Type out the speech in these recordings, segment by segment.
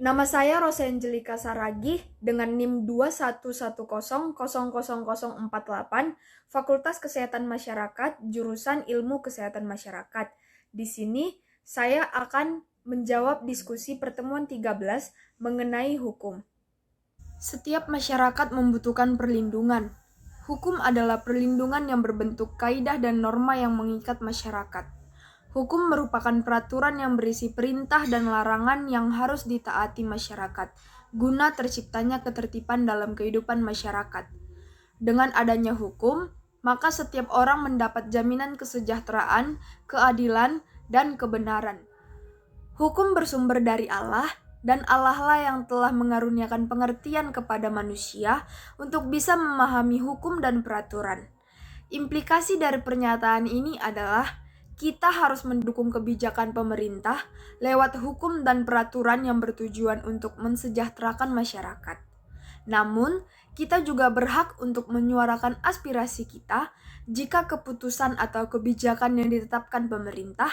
Nama saya Rosenjelika Saragih dengan NIM 2110000048, Fakultas Kesehatan Masyarakat, jurusan Ilmu Kesehatan Masyarakat. Di sini saya akan menjawab diskusi pertemuan 13 mengenai hukum. Setiap masyarakat membutuhkan perlindungan. Hukum adalah perlindungan yang berbentuk kaidah dan norma yang mengikat masyarakat. Hukum merupakan peraturan yang berisi perintah dan larangan yang harus ditaati masyarakat, guna terciptanya ketertiban dalam kehidupan masyarakat. Dengan adanya hukum, maka setiap orang mendapat jaminan kesejahteraan, keadilan, dan kebenaran. Hukum bersumber dari Allah, dan Allah lah yang telah mengaruniakan pengertian kepada manusia untuk bisa memahami hukum dan peraturan. Implikasi dari pernyataan ini adalah kita harus mendukung kebijakan pemerintah lewat hukum dan peraturan yang bertujuan untuk mensejahterakan masyarakat. Namun, kita juga berhak untuk menyuarakan aspirasi kita jika keputusan atau kebijakan yang ditetapkan pemerintah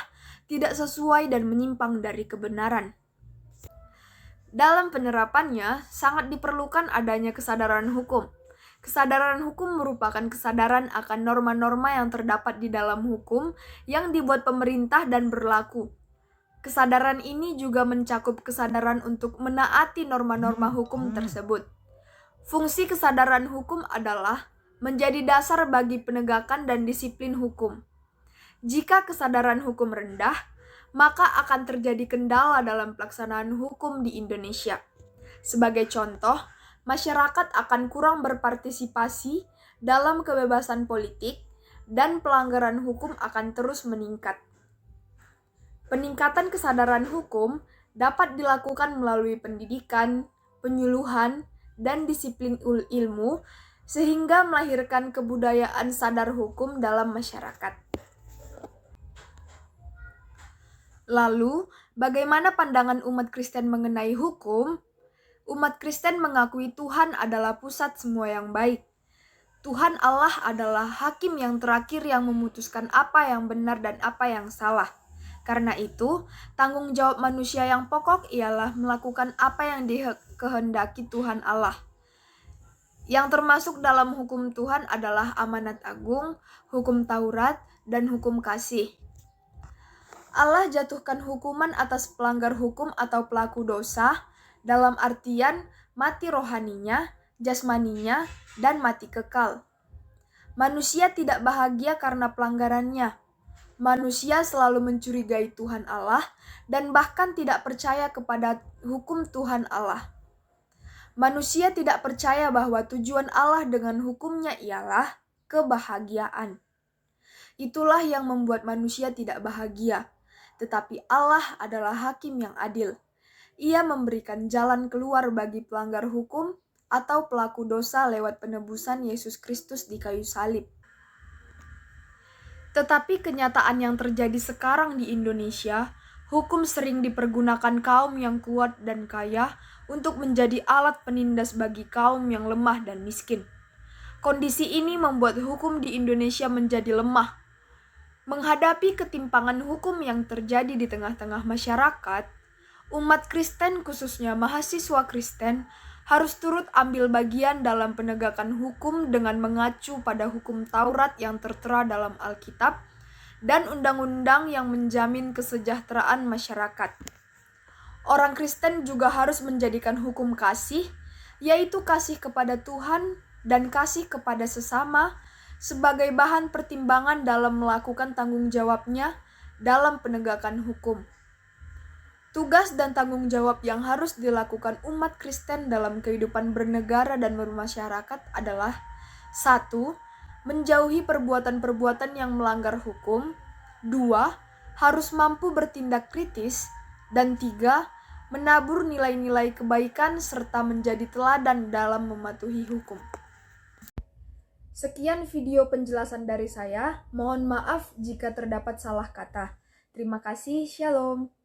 tidak sesuai dan menyimpang dari kebenaran. Dalam penerapannya, sangat diperlukan adanya kesadaran hukum. Kesadaran hukum merupakan kesadaran akan norma-norma yang terdapat di dalam hukum yang dibuat pemerintah dan berlaku. Kesadaran ini juga mencakup kesadaran untuk menaati norma-norma hukum tersebut. Fungsi kesadaran hukum adalah menjadi dasar bagi penegakan dan disiplin hukum. Jika kesadaran hukum rendah, maka akan terjadi kendala dalam pelaksanaan hukum di Indonesia. Sebagai contoh, masyarakat akan kurang berpartisipasi dalam kebebasan politik dan pelanggaran hukum akan terus meningkat. Peningkatan kesadaran hukum dapat dilakukan melalui pendidikan, penyuluhan, dan disiplin ilmu sehingga melahirkan kebudayaan sadar hukum dalam masyarakat. Lalu, bagaimana pandangan umat Kristen mengenai hukum? Umat Kristen mengakui Tuhan adalah pusat semua yang baik. Tuhan Allah adalah hakim yang terakhir yang memutuskan apa yang benar dan apa yang salah. Karena itu, tanggung jawab manusia yang pokok ialah melakukan apa yang dikehendaki Tuhan Allah. Yang termasuk dalam hukum Tuhan adalah amanat agung, hukum Taurat, dan hukum kasih. Allah jatuhkan hukuman atas pelanggar hukum atau pelaku dosa dalam artian mati rohaninya, jasmaninya, dan mati kekal. Manusia tidak bahagia karena pelanggarannya. Manusia selalu mencurigai Tuhan Allah dan bahkan tidak percaya kepada hukum Tuhan Allah. Manusia tidak percaya bahwa tujuan Allah dengan hukumnya ialah kebahagiaan. Itulah yang membuat manusia tidak bahagia. Tetapi Allah adalah hakim yang adil. Ia memberikan jalan keluar bagi pelanggar hukum atau pelaku dosa lewat penebusan Yesus Kristus di kayu salib. Tetapi kenyataan yang terjadi sekarang di Indonesia, hukum sering dipergunakan kaum yang kuat dan kaya untuk menjadi alat penindas bagi kaum yang lemah dan miskin. Kondisi ini membuat hukum di Indonesia menjadi lemah. Menghadapi ketimpangan hukum yang terjadi di tengah-tengah masyarakat, umat Kristen khususnya mahasiswa Kristen harus turut ambil bagian dalam penegakan hukum dengan mengacu pada hukum Taurat yang tertera dalam Alkitab dan undang-undang yang menjamin kesejahteraan masyarakat. Orang Kristen juga harus menjadikan hukum kasih, yaitu kasih kepada Tuhan dan kasih kepada sesama, sebagai bahan pertimbangan dalam melakukan tanggung jawabnya dalam penegakan hukum. Tugas dan tanggung jawab yang harus dilakukan umat Kristen dalam kehidupan bernegara dan bermasyarakat adalah 1. Menjauhi perbuatan-perbuatan yang melanggar hukum. 2. Harus mampu bertindak kritis. Dan 3. Menabur nilai-nilai kebaikan serta menjadi teladan dalam mematuhi hukum. Sekian video penjelasan dari saya. Mohon maaf jika terdapat salah kata. Terima kasih. Shalom.